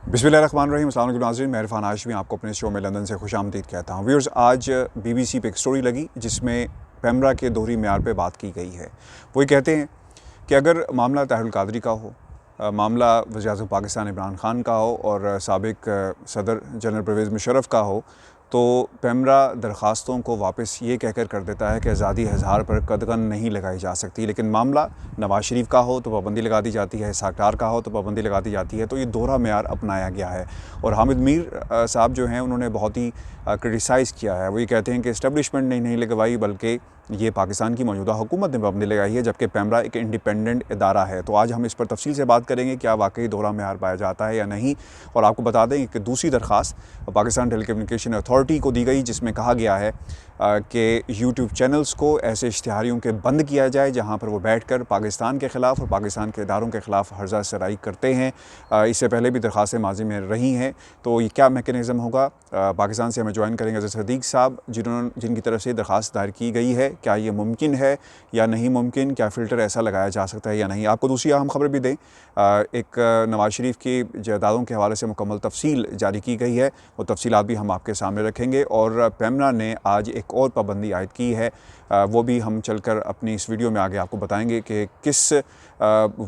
बिस्मिल्लाहिर्रहमानिर्रहीम। अस्सलाम वालेकुम नाज़रीन, मैं इरफान हाशमी आपको अपने शो में लंदन से खुशामदीद कहता हूँ। व्यूअर्स, आज BBC पे एक स्टोरी लगी जिसमें पेमरा के दोहरी मेयार पे बात की गई है। वो ये कहते हैं कि अगर मामला ताहिरुल कादरी का हो, मामला वज़ीर-ए-आज़म पाकिस्तान इमरान खान का हो और साबिक सदर जनरल परवेज़ मुशर्रफ का हो, तो पेमरा दरख्वास्तों को वापस ये कहकर कर देता है कि आज़ादी इज़हार पर कदगन नहीं लगाई जा सकती। लेकिन मामला नवाज़ शरीफ का हो तो पाबंदी लगा दी जाती है, इसहाक़ डार का हो तो पाबंदी लगा दी जाती है। तो ये दोहरा मेयार अपनाया गया है। और हामिद मीर साहब जो हैं, उन्होंने बहुत ही क्रिटिसाइज़ किया है। वो ये कहते हैं कि इस्टेब्लिशमेंट ने नहीं लगवाई, बल्कि ये पाकिस्तान की मौजूदा हुकूमत ने पाबंदी लगाई है, जबकि पेमरा एक इंडिपेंडेंट इदारा है। तो आज हम इस पर तफसील से बात करेंगे, क्या वाकई दोहरा मेयार पाया जाता है या नहीं। और आपको बता दें कि दूसरी दरख्वास्त पाकिस्तान टेलीकम्युनिकेशन अथॉरिटी को दी गई, जिसमें कहा गया है कि यूट्यूब चैनल्स को ऐसे इश्तिहारियों के बंद किया जाए जहाँ पर वो बैठकर पाकिस्तान के ख़िलाफ़ और पाकिस्तान के इदारों के ख़िलाफ़ हर्जा सराई करते हैं। इससे पहले भी दरख्वास्तें माजी में रही हैं। तो ये क्या मैकेनिज़्म होगा। पाकिस्तान से हमें ज्वाइन करेंगे अज़र सदीक़ साहब, जिनकी तरफ से दरख्वास्त दायर की गई है। क्या ये मुमकिन है या नहीं मुमकिन, क्या फ़िल्टर ऐसा लगाया जा सकता है या नहीं। आपको दूसरी अहम खबर भी दें, एक नवाज़ शरीफ की जायदादों के हवाले से मुकम्मल तफसील जारी की गई है। वो तफसीलात भी हम आपके सामने रखेंगे। और पेमरा ने आज एक और पाबंदी आयद की है, वो भी हम चलकर अपनी इस वीडियो में आगे आपको बताएंगे कि किस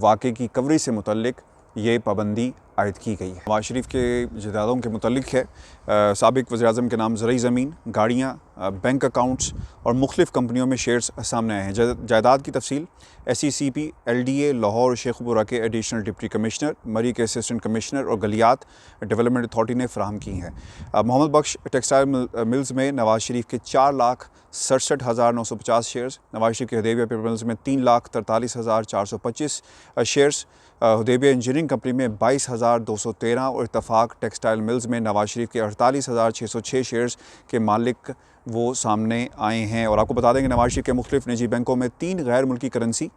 वाक़े की कवरेज से मुतल्लिक ये पाबंदी आयद की गई है। नवाज़ शरीफ के जायदादों के मुतल्लिक है। साबिक वज़ीर-ए-आज़म के नाम ज़रई ज़मीन, गाड़ियाँ, बैंक अकाउंट्स और मुख्तलिफ़ कंपनियों में शेयर्स सामने आए हैं। जायदाद की तफसील SECP LDA लाहौर शेखुपुरा के एडिशनल डिप्टी कमिश्नर, मरी के असिस्टेंट कमिश्नर और गलियात डेवलपमेंट अथॉरिटी ने फ़राहम की हैं। मोहम्मद बख्श टेक्सटाइल मिल्स में नवाज़ शरीफ के 4,67,950 शेयर्स, नवाज़ शरीफ के हदैबिया पेपर मिल्स में 3,43,425 शेयर्स, हुदैबिया इंजीनियरिंग कंपनी में 22,213 और इत्तफाक टेक्सटाइल मिल्स में नवाज़ शरीफ के 48,606 शेयर्स के मालिक वो सामने आए हैं। और आपको बता दें कि नवाज़ शरीफ के मुख्तलिफ निजी बैंकों में 3 गैर मुल्की करेंसी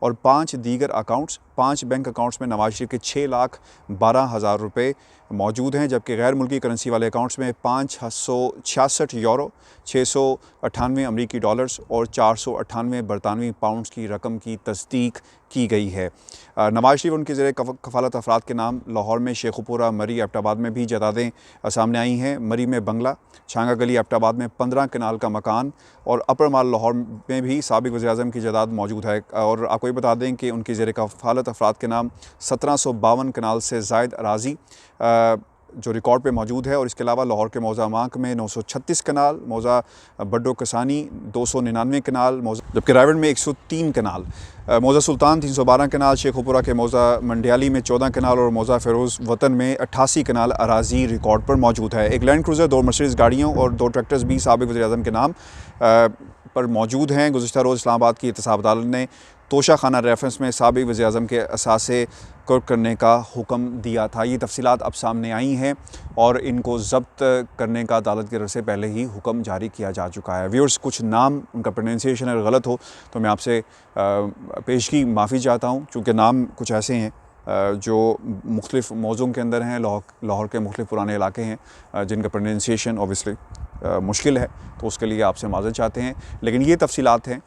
और 5 दीगर अकाउंट्स, 5 बैंक अकाउंट्स में नवाज़ शरीफ के 6,12,000 रुपये मौजूद हैं, जबकि गैर मुल्की करेंसी वाले अकाउंट्स में 566 यूरो, 698 अमरीकी डॉलर्स और 498 बरतानवी पाउंड्स की रकम की तस्दीक की गई है। नवाज़ शरीफ उनके ज़रिए कफ़ालत अफराद के नाम लाहौर में शेखुपुरा, मरी, एबटाबाद में भी जायदादें सामने आई हैं। मरी में बंगला, छांगा गली, एबटाबाद में 15 कनाल का मकान और अपर माल लाहौर में भी साबिक वज़ीर-ए-आज़म की जायदाद मौजूद है। और आपको ये बता दें कि उनके ज़रिए कफ़ालत अफराद के नाम 1752 कनाल से ज़ायद अराज़ी जो रिकॉर्ड पे मौजूद है। और इसके अलावा लाहौर के मौज़ा मांक में 936 कनाल, मौज़ा बड्डो कसानी 299 कनाल, जबकि रायवंड में 103 कनाल, मौज़ा सुल्तान 312 कनाल, शेखुपुरा के मौज़ा मंडियाली में 14 कनाल और मौज़ा फ़िरोज़ वतन में 88 कनाल अराज़ी रिकॉर्ड पर मौजूद है। एक लैंड क्रूज़र, 2 मर्सिडीज़ गाड़ियों और 2 ट्रैक्टर्स भी साबिक वज़ीर-ए-आज़म के नाम पर मौजूद हैं। गुज़िश्ता रोज़ इस्लामाबाद की एहतसाब अदालत ने तोशा खाना रेफरेंस में साबिक वज़ीर-ए-आज़म के असासे कुर्क करने का हुक्म दिया था। ये तफसीलात अब सामने आई हैं और इनको ज़ब्त करने का अदालत की तरफ से पहले ही हुक्म जारी किया जा चुका है। व्यूअर्स, कुछ नाम उनका प्रोनाउंसिएशन अगर गलत हो तो मैं आपसे पेशगी माफ़ी चाहता हूँ, चूँकि नाम कुछ ऐसे हैं जो मुख्तलिफ़ मौज़ों के अंदर हैं। लाहौर के मुख्तलिफ़ पुराने इलाके हैं जिनका प्रोनाउंसिएशन ऑब्वियसली मुश्किल है, तो उसके लिए आपसे माज़रत चाहते हैं। लेकिन ये तफसीलात हैं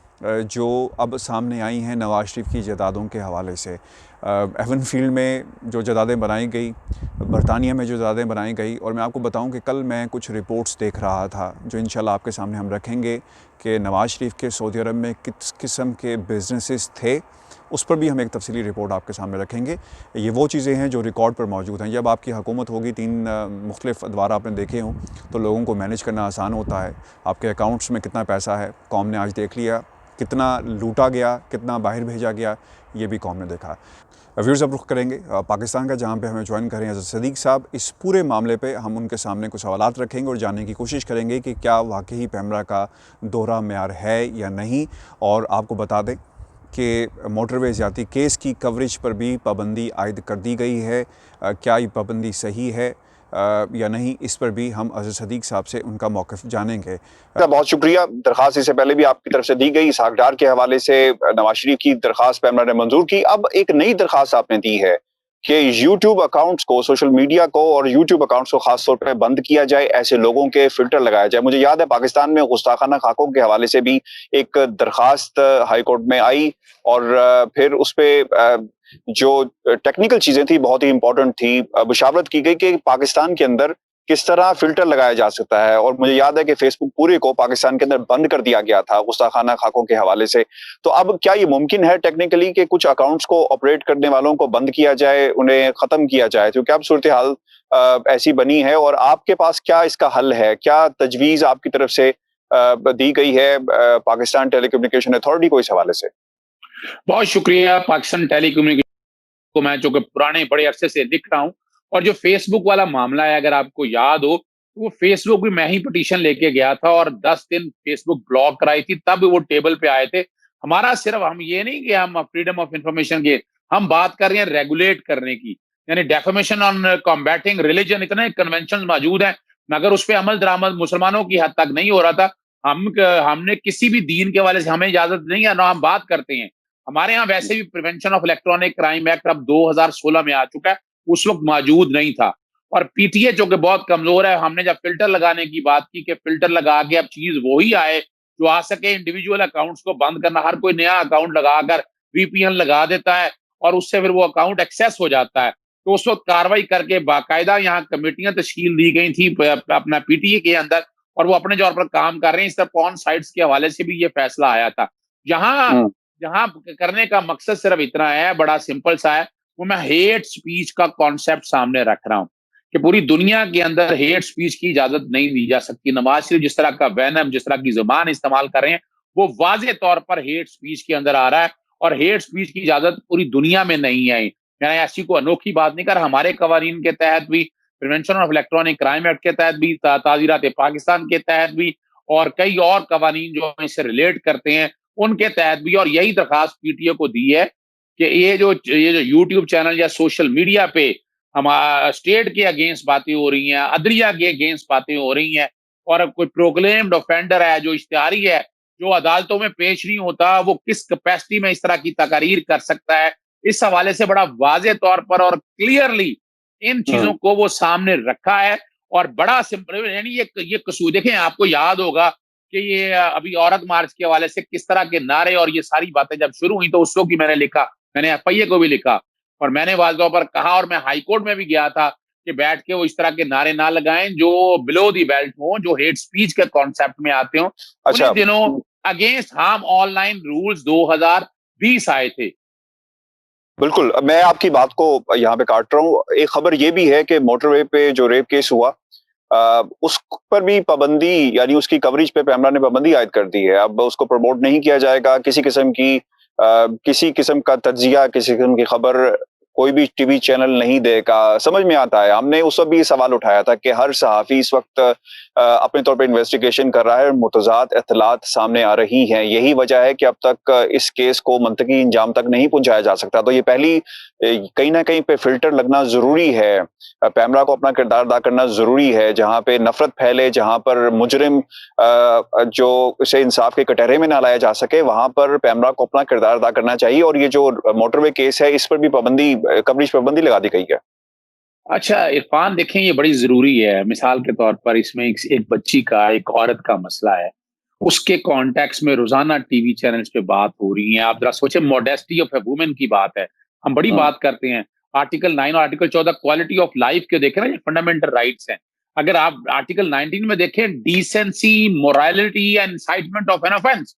जो अब सामने आई हैं नवाज़ शरीफ की जायदादों के हवाले से। एवन फील्ड में जो जायदादें बनाई गई, बरतानिया में जो जायदादें बनाई गई, और मैं आपको बताऊं कि कल मैं कुछ रिपोर्ट्स देख रहा था जो इंशाल्लाह आपके सामने हम रखेंगे कि नवाज़ शरीफ के सऊदी अरब में किस किस्म के बिजनेसेस थे, उस पर भी हम एक तफसीली रिपोर्ट आपके सामने रखेंगे। ये वो चीज़ें हैं जो रिकॉर्ड पर मौजूद हैं। जब आपकी हुकूमत होगी, 3 मुख्तलिफ़ अदवार आपने देखे हों, तो लोगों को मैनेज करना आसान होता है। आपके अकाउंट्स में कितना पैसा है कौम ने आज देख लिया, कितना लूटा गया, कितना बाहर भेजा गया, ये भी कौम ने देखा। व्यूअर्स, अब रुख करेंगे पाकिस्तान का, जहाँ पे हमें ज्वाइन करें अज़र सदीक़ साहब। इस पूरे मामले पे हम उनके सामने कुछ सवालात रखेंगे और जानने की कोशिश करेंगे कि क्या वाकई पेमरा का दोहरा मेयार है या नहीं। और आपको बता दें कि मोटरवे ज़्यादती केस की कवरेज पर भी पाबंदी आयद कर दी गई है। क्या ये पाबंदी सही है या नहीं, इस पर भी हम अज़र सदीक़ साहब से उनका मौक़िफ़ जानेंगे। बहुत शुक्रिया। दरख्वास्त इससे पहले भी आपकी तरफ से दी गई, इसहाक़ डार के हवाले से नवाज शरीफ की दरख्वास्त पेमरा ने मंजूर की। अब एक नई दरख्वास्त आपने दी है कि यूट्यूब अकाउंट्स को, सोशल मीडिया को और यूट्यूब अकाउंट्स को खास तौर पे बंद किया जाए, ऐसे लोगों के फिल्टर लगाया जाए। मुझे याद है पाकिस्तान में गुस्ताखाना खाकों के हवाले से भी एक दरखास्त हाई कोर्ट में आई और फिर उस पे जो टेक्निकल चीजें थी बहुत ही इंपॉर्टेंट थी, बुशावरत की गई कि पाकिस्तान के अंदर किस तरह फिल्टर लगाया जा सकता है। और मुझे याद है कि फेसबुक पूरे को पाकिस्तान के अंदर बंद कर दिया गया था गुस्ताखाना खाकों के हवाले से। तो अब क्या ये मुमकिन है टेक्निकली कि कुछ अकाउंट्स को ऑपरेट करने वालों को बंद किया जाए, उन्हें खत्म किया जाए? क्योंकि अब सूरत हाल ऐसी बनी है और आपके पास क्या इसका हल है? क्या तजवीज आपकी तरफ से दी गई है पाकिस्तान टेलीकम्युनिकेशन अथॉरिटी को इस हवाले से? बहुत शुक्रिया। पाकिस्तान टेलीकम्युनिकेशन को मैं जो कि पुराने बड़े अरसे से लिख रहा हूँ, और जो फेसबुक वाला मामला है, अगर आपको याद हो तो वो फेसबुक भी मैं ही पिटीशन लेके गया था और 10 दिन फेसबुक ब्लॉक कराई थी, तब वो टेबल पे आए थे। हमारा सिर्फ, हम ये नहीं कि हम फ्रीडम ऑफ इंफॉर्मेशन के, हम बात कर रहे हैं रेगुलेट करने की, यानी डेफेमेशन ऑन कॉम्बैटिंग रिलीजन। इतने कन्वेंशन मौजूद हैं, मगर उस पर अमल दरामद मुसलमानों की हद तक नहीं हो रहा था। हमने किसी भी दीन के वाले से हमें इजाजत नहीं है ना हम बात करते हैं। हमारे यहाँ वैसे भी prevention of electronic crime act अब 2016 में आ चुका है, उस वक्त मौजूद नहीं था। और पीटीए जो कि बहुत कमजोर है, हमने जब फिल्टर लगाने की बात की कि फिल्टर लगा के अब चीज वही आए जो आ सके, इंडिविजुअल अकाउंट्स को बंद करना। हर कोई नया अकाउंट लगाकर वीपीएन लगा देता है और उससे फिर वो अकाउंट एक्सेस हो जाता है। तो उस वक्त कार्रवाई करके बाकायदा यहाँ कमेटियां तश्कील दी गई थी अपना पीटीए के अंदर, और वो अपने तौर पर काम कर रहे हैं। इस तरह पॉर्न साइट्स के हवाले से भी ये फैसला आया था। यहाँ जहां करने का मकसद सिर्फ इतना है, बड़ा सिंपल सा है, वो मैं हेट स्पीच का कॉन्सेप्ट सामने रख रहा हूं कि पूरी दुनिया के अंदर हेट स्पीच की इजाजत नहीं दी जा सकती। नवाज शरीफ जिस तरह का वैनम, जिस तरह की जुबान इस्तेमाल कर रहे हैं, वो वाजे तौर पर हेट स्पीच के अंदर आ रहा है, और हेट स्पीच की इजाजत पूरी दुनिया में नहीं है। मैंने ऐसी को अनोखी बात नहीं कर, हमारे कवानीन के तहत भी, prevention of electronic crime act के तहत भी, ताजीरात पाकिस्तान के तहत भी, और कई और कवानीन जो इससे रिलेट करते हैं उनके तहत भी, और यही दरखास्त पीटीए को दी है कि ये जो यूट्यूब चैनल या सोशल मीडिया पे हमारा स्टेट के अगेंस्ट बातें हो रही हैं, अदलिया के अगेंस्ट बातें हो रही हैं, और कोई प्रोक्लेम्ड ऑफेंडर है जो इश्तिहारी है, जो अदालतों में पेश नहीं होता, वो किस कैपेसिटी में इस तरह की तकारीर कर सकता है, इस हवाले से बड़ा वाजे तौर पर और क्लियरली इन चीजों को वो सामने रखा है। और बड़ा सिंपल, यानी ये कसूर देखें, आपको याद होगा कि ये अभी औरत मार्च के हवाले से किस तरह के नारे और ये सारी बातें जब शुरू हुई, तो उस वक्त भी मैंने लिखा, मैंने एफआईए को भी लिखा, और मैंने वाज़ तौर पर कहा, और मैं हाई कोर्ट में भी गया था कि बैठ के वो इस तरह के नारे ना लगाएं जो बिलो दी बेल्ट हो, जो हेट स्पीच के कॉन्सेप्ट में आते हो। अच्छा। उन्हीं दिनों अगेंस्ट हार्म ऑनलाइन रूल्स 2020 आए थे। बिल्कुल, मैं आपकी बात को यहाँ पे काट रहा हूँ। एक खबर ये भी है कि मोटरवे पे जो रेप केस हुआ, उस पर भी पाबंदी, यानी उसकी कवरेज पे पैमरा ने पाबंदी आयद कर दी है। अब उसको प्रमोट नहीं किया जाएगा, किसी किस्म का तज्जिया, किसी किस्म की खबर कोई भी टीवी चैनल नहीं देगा। समझ में आता है, हमने उस वक्त भी ये सवाल उठाया था कि हर सहाफ़ी इस वक्त अपने तौर पे इन्वेस्टिगेशन कर रहा है, मुतज़ाद इत्तलात सामने आ रही हैं। यही वजह है कि अब तक इस केस को मंतकी इंजाम तक नहीं पहुंचाया जा सकता। तो ये पहली कहीं ना कहीं पे फिल्टर लगना जरूरी है, पैमरा को अपना किरदार अदा करना जरूरी है। जहां पे नफरत फैले, जहां पर मुजरिम जो उसे इंसाफ के कटहरे में ना लाया जा सके, वहां पर पैमरा को अपना किरदार अदा करना चाहिए। और ये जो मोटरवे केस है, इस पर भी कवरेज पाबंदी लगा दी गई है। अच्छा इरफान, देखें ये बड़ी जरूरी है। मिसाल के तौर पर इसमें एक बच्ची का, एक औरत का मसला है, उसके कॉन्टेक्स्ट में रोजाना टीवी चैनल्स पे बात हो रही है। आप जरा सोचे, मॉडेस्टी ऑफ ए वुमेन की बात है, हम बड़ी हम्म। बात करते हैं। आर्टिकल 9 और आर्टिकल 14 क्वालिटी ऑफ लाइफ के देखें ना, ये फंडामेंटल राइट्स हैं। अगर आप आर्टिकल 19 में देखें, decency, morality and incitement of an offence.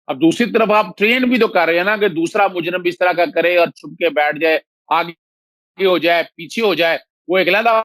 अब दूसरी तरफ आप ट्रेन भी तो कर रहे हैं ना कि दूसरा मुजरिम इस तरह का करे और छुप के बैठ जाए, आगे हो जाए, पीछे हो जाए, वो एक अलग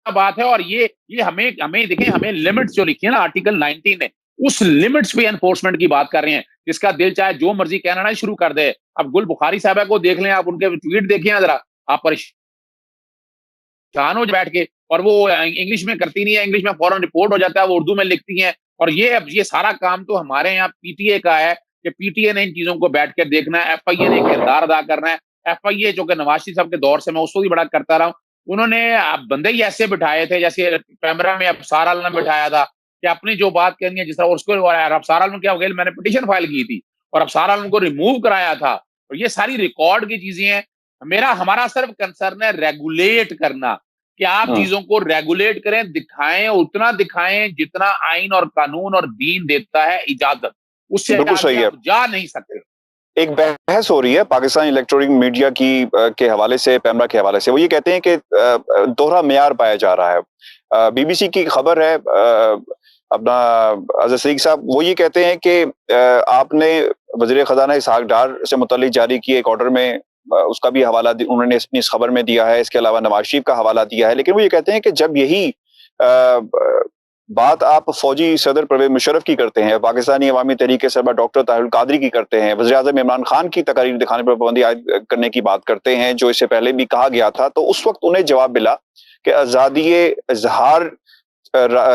बात है। और ये हमें हमें देखें, हमें लिमिट्स जो लिखी है ना आर्टिकल 19 ने, उस लिमिट्स पे एनफोर्समेंट की बात कर रहे हैं। जिसका दिल चाहे जो मर्जी कहना ना शुरू कर दे। अब गुल बुखारी साहबा को देख लें, आप उनके ट्वीट देखिए जरा, आप परेशान हो बैठ के, और वो इंग्लिश में करती नहीं है, इंग्लिश में फौरन रिपोर्ट हो जाता है, वो उर्दू में लिखती हैं। और ये सारा काम तो हमारे यहाँ पीटीए का है कि पीटीए ने इन चीजों को बैठ कर देखना है, एफआईए ने किरदार अदा करना है। एफआईए जो कि नवाज शरीफ साहब के दौर से मैं उसको भी बड़ा करता रहा हूँ, उन्होंने बंदे ही ऐसे बिठाए थे, जैसे कैमरा में अफसार आलम ने बिठाया था कि अपनी जो बात करनी है, जिस तरह उसको अफसार आलम क्या हो गया, मैंने पिटीशन फाइल की थी और अफसार आलम को रिमूव कराया था। और ये सारी रिकॉर्ड की चीजें हैं। मेरा हमारा सिर्फ कंसर्न है रेगुलेट करना, कि आप चीजों को रेगुलेट करें, दिखाएं, उतना दिखाएं जितना आइन और कानून और दीन देता है इजाजत, उससे बिल्कुल आगे सही है। आप जा नहीं सकते। एक बहस हो रही है पाकिस्तान इलेक्ट्रॉनिक मीडिया की के हवाले से, पैमरा के हवाले से। वो ये कहते हैं कि दोहरा मेयार पाया जा रहा है। बीबीसी की खबर है, अपना अजहर सईद साहब वो ये कहते हैं कि आपने वज़ीर ख़ज़ाना इसहाक डार से मुतल्लिक जारी किए एक ऑर्डर में उसका भी हवाला उन्होंने अपनी इस खबर में दिया है। इसके अलावा नवाज शरीफ का हवाला दिया है। लेकिन वो ये कहते हैं कि जब यही बात आप फौजी सदर परवेज मुशर्रफ की करते हैं, पाकिस्तानी अवामी तहरीक के सरबराह डॉक्टर ताहिरुल कादरी की करते हैं, वज़ीर-ए-आज़म इमरान खान की तकारीर दिखाने पर पाबंदी आयद करने की बात करते हैं, जो इससे पहले भी कहा गया था, तो उस वक्त उन्हें जवाब मिला कि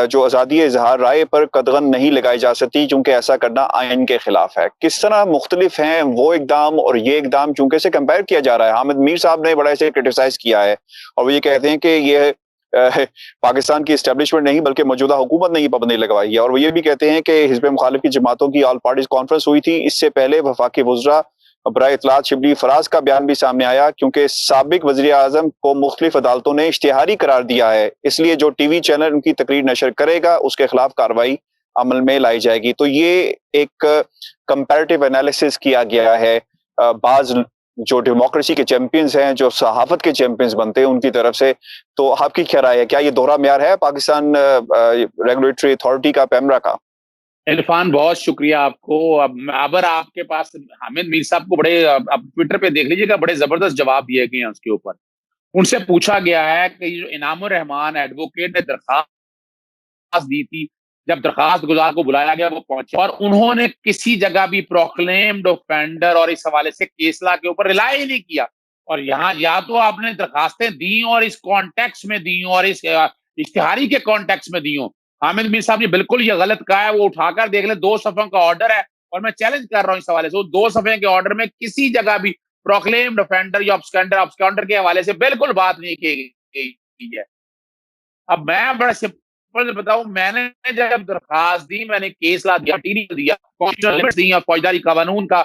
जो आज़ादी इज़हार राय पर कदगन नहीं लगाई जा सकती, चूंकि ऐसा करना आइन के खिलाफ है। किस तरह मुख्तलिफ हैं वो इकदाम और ये इकदाम, चूंकि इसे कंपेयर किया जा रहा है। हामिद मीर साहब ने बड़ा इसे क्रिटिसाइज किया है और वो ये कहते हैं कि ये पाकिस्तान की एस्टेब्लिशमेंट नहीं बल्कि मौजूदा हुकूमत ने ये पाबंदी लगवाई है। और वो ये भी कहते हैं कि हिज़्ब मुखालिफ की जमातों की ऑल पार्टीज कॉन्फ्रेंस हुई थी, इससे पहले वफाकी वज़रा बराए इत्तलात शिबली फराज का बयान भी सामने आया, क्योंकि साबिक वज़ीर आज़म को मुख्तलिफ अदालतों ने इश्तिहारी करार दिया है, इसलिए जो टीवी चैनल उनकी तकरीर नशर करेगा उसके खिलाफ कार्रवाई अमल में लाई जाएगी। तो ये एक कंपैरेटिव एनालिसिस किया गया है बाज जो डेमोक्रेसी के चैंपियंस हैं, जो सहाफत के चैंपियंस बनते हैं उनकी तरफ से। तो आपकी क्या राय है, क्या ये दोहरा म्यार है पाकिस्तान रेगुलेटरी अथॉरिटी का, पैमरा का? इरफान, बहुत शुक्रिया आपको। अब आपके पास हामिद मीर साहब को बड़े, अब ट्विटर पे देख लीजिएगा, बड़े जबरदस्त जवाब दिए गए हैं उसके ऊपर। उनसे पूछा गया है कि जो इनामुर रहमान एडवोकेट ने दरखास्त दी थी, जब दरखास्त गुजार को बुलाया गया वो पहुंचे और उन्होंने किसी जगह भी प्रोक्लेम्ड ऑफेंडर और इस हवाले से केसला के ऊपर रिलाई ही नहीं किया। और यहाँ या तो आपने दरखास्तें दी और इस कॉन्टेक्स्ट में दी और इस इश्तिहारी के कॉन्टेक्स्ट में दी हो। हामिद मीर साहब ने बिल्कुल ये गलत कहा है, वो उठाकर देख ले, 2 सफ़ों का ऑर्डर है और मैं चैलेंज कर रहा हूँ इस हवाले से, वो 2 सफ़े के ऑर्डर में किसी जगह भी प्रोक्लेम्ड ऑफेंडर या ऑब्सकैंडर के हवाले से बिल्कुल बात नहीं की गई है। अब मैं बड़ा सिंपल बताऊं, मैंने जब दरखास्त दी, मैंने केस ला दिया, मटीरियल दिया, कॉन्स्टिट्यूशनल लिमिट्स दी, फौजदारी कानून का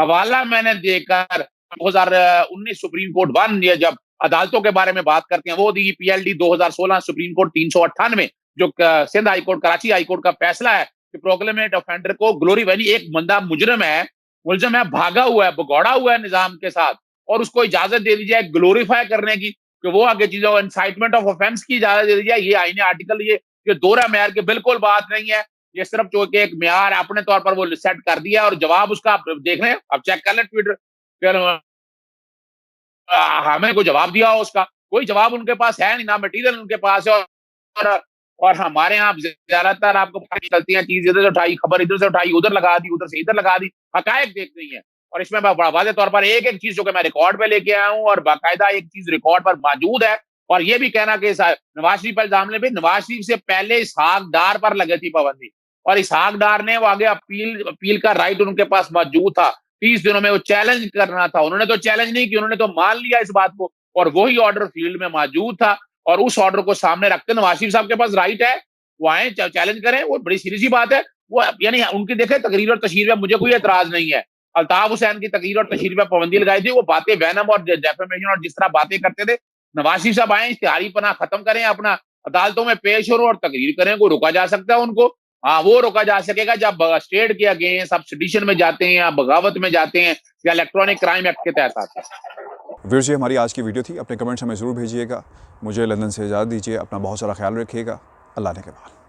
हवाला मैंने देकर 2019 सुप्रीम कोर्ट 1 या जब अदालतों के बारे में बात करते हैं वो दी, पीएलडी 2016 सुप्रीम कोर्ट 398 जो Sindh high court, Karachi high court का फैसला है कि प्रोक्लेमेट ऑफेंडर को ग्लोरी वैली, एक बंदा मुजरिम है, मुलजम है, भागा हुआ है, भगौड़ा हुआ है निजाम के साथ, और उसको इजाजत दे दी जाए ग्लोरीफाई करने की कि वो आगे चीजों को इंसाइटमेंट ऑफ ऑफेंस की इजाजत दे दी जाए। ये आईने आर्टिकल, ये दोहरा म्यार की बिल्कुल बात नहीं है। ये सिर्फ जो कि एक म्यार अपने तौर पर वो सेट कर दिया और जवाब उसका आप देख रहे हैं, आप चेक कर लें ट्विटर, हमें कोई जवाब दिया हो उसका, कोई जवाब उनके पास है नहीं, ना मटीरियल उनके पास है। और और हमारे यहाँ ज्यादातर आपको पता चलती है चीज, इधर से उठाई खबर, इधर से उठाई उधर लगा दी, उधर से इधर लगा दी, हकायक देख रही है। और इसमें मैं बड़ा वाज़ेह तौर पर एक एक चीज जो कि मैं रिकॉर्ड पे लेके आया हूँ और बाकायदा एक चीज रिकॉर्ड पर मौजूद है। और ये भी कहना कि नवाज शरीफ पर इल्जाम भी, नवाज शरीफ से पहले इसहाक डार पर लगी थी पाबंदी और इसहाक डार ने वो आगे अपील का राइट उनके पास मौजूद था। 30 दिनों में वो चैलेंज करना था, उन्होंने तो चैलेंज नहीं किया, उन्होंने तो मान लिया इस बात को और वही ऑर्डर फील्ड में मौजूद था। और उस ऑर्डर को सामने रखते नवाज शरीफ साहब के पास राइट है, वो आए चैलेंज करें, वो बड़ी सीधी सी बात है। वो यानी उनकी देखे तकरीर और तशरीह में मुझे कोई एतराज नहीं है। अल्ताफ हुसैन की तकरीर और तशरीह में पाबंदी लगाई थी, वो बातें वैनम और डेफेमेशन और जिस तरह बातें करते थे, नवाज शरीफ साहब आए, इश्तिहारी पना खत्म करें, अपना अदालतों में पेश हो और तकरीर करें, को रोका जा सकता है उनको। हाँ, वो रोका जा सकेगा जब स्टेट के अगेंस्ट आप सेडिशन में जाते हैं या बगावत में जाते हैं या इलेक्ट्रॉनिक क्राइम एक्ट के तहत आते हैं। वीर जी, हमारी आज की वीडियो थी, अपने कमेंट्स हमें ज़रूर भेजिएगा। मुझे लंदन से इजाज़त दीजिए, अपना बहुत सारा ख्याल रखिएगा। अल्लाह ने के बाद।